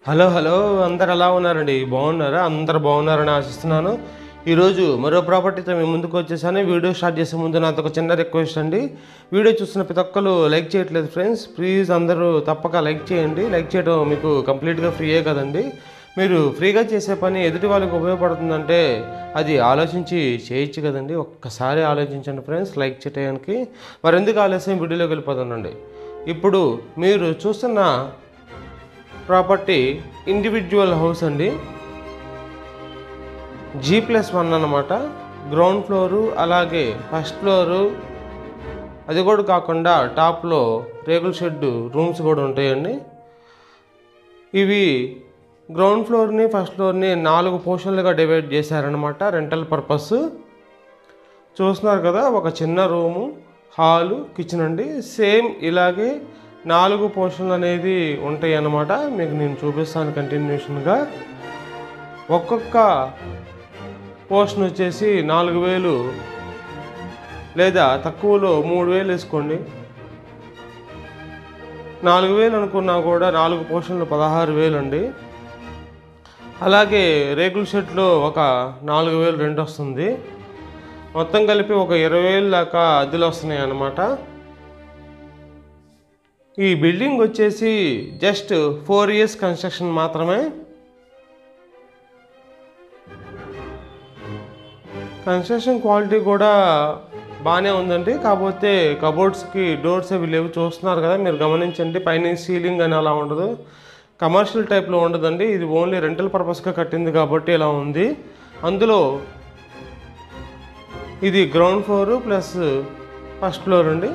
Hello hello అందరు ఎలా ఉన్నారండి? బాగున్నారా? అందరు బాగున్నారని ఆశిస్తున్నాను. ఈరోజు మరో ప్రాపర్టీతో మేము ముందుకు వచ్చేసాను. వీడియో స్టార్ట్ చేసే ముందు నాతో ఒక చిన్న రిక్వెస్ట్ అండి. వీడియో చూస్తున్న ప్రతి ఒక్కరు లైక్ చేయట్లేదు ఫ్రెండ్స్. ప్లీజ్ అందరూ తప్పక లైక్ చేయండి. లైక్ చేయడం మీకు కంప్లీట్గా ఫ్రీయే కదండి. మీరు ఫ్రీగా చేసే పని ఎదుటి వాళ్ళకి ఉపయోగపడుతుందంటే అది ఆలోచించి చేయొచ్చు కదండి. ఒక్కసారి ఆలోచించండి ఫ్రెండ్స్ లైక్ చేయడానికి. మరెందుకు ఆలస్యం, వీడియోలోకి వెళ్ళిపోతానండి. ఇప్పుడు మీరు చూస్తున్న ప్రాపర్టీ ఇండివిజువల్ హౌస్ అండి. G+1 అన్నమాట. గ్రౌండ్ ఫ్లోరు, అలాగే ఫస్ట్ ఫ్లోరు, అది కూడా కాకుండా టాప్లో రేకుల షెడ్డు రూమ్స్ కూడా ఉంటాయండి. ఇవి గ్రౌండ్ ఫ్లోర్ని, ఫస్ట్ ఫ్లోర్ని 4 పోర్షన్లుగా డివైడ్ చేశారనమాట రెంటల్ పర్పస్. చూస్తున్నారు కదా, ఒక చిన్న రూము, హాలు, కిచెన్ అండి. సేమ్ ఇలాగే 4 పోర్షన్లు అనేది ఉంటాయి అన్నమాట. మీకు నేను చూపిస్తాను కంటిన్యూషన్గా. ఒక్కొక్క పోర్షన్ వచ్చేసి 4,000 లేదా తక్కువలో 3,000 వేసుకోండి. 4,000 అనుకున్నా కూడా 4 పోర్షన్లు 16,000 అండి. అలాగే రేకుల షెడ్లో ఒక 4,000 రెంట్ వస్తుంది. మొత్తం కలిపి ఒక 20,000 దాకా అద్దెలు వస్తున్నాయి అన్నమాట. ఈ బిల్డింగ్ వచ్చేసి జస్ట్ 4 years కన్స్ట్రక్షన్ మాత్రమే. కన్స్ట్రక్షన్ క్వాలిటీ కూడా బాగానే ఉందండి. కాకపోతే కబోర్డ్స్కి డోర్స్ అవి లేవు, చూస్తున్నారు కదా మీరు, గమనించండి. పైన సీలింగ్ అని అలా ఉండదు, కమర్షియల్ టైప్లో ఉండదండి. ఇది ఓన్లీ రెంటల్ పర్పస్గా కట్టింది కాబట్టి ఇలా ఉంది. అందులో ఇది ground floor plus first floor అండి.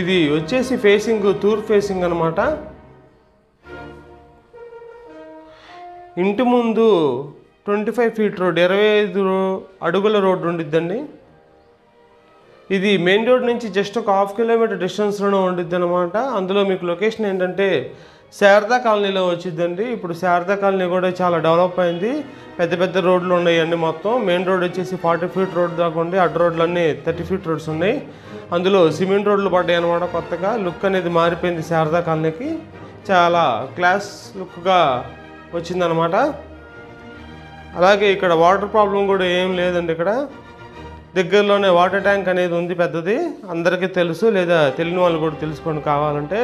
ఇది వచ్చేసి ఫేసింగ్ తూర్పు ఫేసింగ్ అనమాట. ఇంటి ముందు 25 feet రోడ్, 25 అడుగుల రోడ్డు ఉండిద్దండి. ఇది మెయిన్ రోడ్ నుంచి జస్ట్ ఒక 1/2 kilometer డిస్టెన్స్లోనే ఉండిద్ది అనమాట. అందులో మీకు లొకేషన్ ఏంటంటే శారదా కాలనీలో వచ్చిద్దండి. ఇప్పుడు శారదా కాలనీ కూడా చాలా డెవలప్ అయింది. పెద్ద పెద్ద రోడ్లు ఉన్నాయండి. మొత్తం మెయిన్ రోడ్ వచ్చేసి 40 feet రోడ్ దాకా ఉండి, అడ్డు రోడ్లన్నీ 30 feet రోడ్స్ ఉన్నాయి. అందులో సిమెంట్ రోడ్లు పడ్డాయి అనమాట. కొత్తగా లుక్ అనేది మారిపోయింది శారదా కాలనీకి. చాలా క్లాస్ లుక్గా వచ్చిందనమాట. అలాగే ఇక్కడ వాటర్ ప్రాబ్లం కూడా ఏం లేదండి. ఇక్కడ దగ్గరలోనే వాటర్ ట్యాంక్ అనేది ఉంది, పెద్దది. అందరికీ తెలుసు, లేదా తెలియని వాళ్ళు కూడా తెలుసుకోండి కావాలంటే.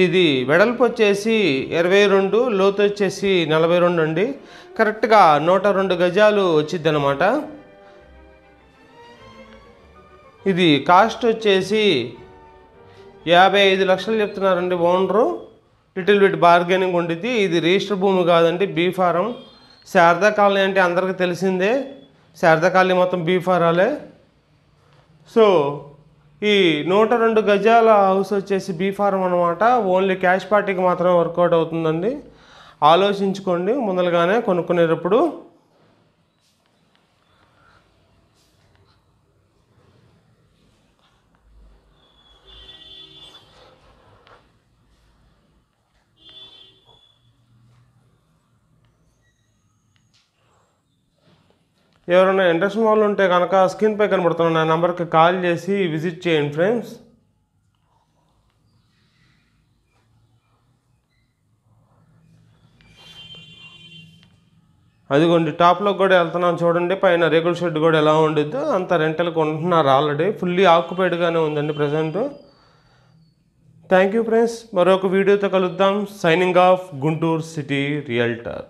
ఇది వెడల్పు వచ్చేసి 22, లోతు వచ్చేసి 42 అండి. కరెక్ట్గా 102 గజాలు వచ్చిద్ది అనమాట. ఇది కాస్ట్ వచ్చేసి 55 లక్షలు చెప్తున్నారండి ఓనరు. లిటిల్ బిట్ బార్గెనింగ్ ఉండిద్ది. ఇది రిజిస్టర్ భూమి కాదండి, బీ ఫారం. శారదా కాలనీ అంటే అందరికీ తెలిసిందే. శారదా కాలనీ మొత్తం బీ ఫారాలే. సో ఈ 102 గజాల హౌస్ వచ్చేసి బీ ఫారం అనమాట. ఓన్లీ క్యాష్ పార్టీకి మాత్రమే వర్కౌట్ అవుతుందండి. ఆలోచించుకోండి ముందలుగానే కొనుక్కునేటప్పుడు. ఎవరైనా ఇంట్రెస్ట్ వాళ్ళు ఉంటే కనుక స్క్రీన్పై కనబడుతున్న నా నెంబర్కి కాల్ చేసి విజిట్ చేయండి ఫ్రెండ్స్. అదిగోండి టాప్లో కూడా వెళ్తున్నాను చూడండి. పైన రేకుల షెడ్ కూడా ఎలా ఉండిద్దో అంత రెంటల్కి ఉంటున్నారు ఆల్రెడీ. ఫుల్లీ ఆక్యుపైడ్గానే ఉందండి ప్రజెంట్. Thank you friends. మరొక వీడియోతో కలుద్దాం. Signing off, Guntur city realtor.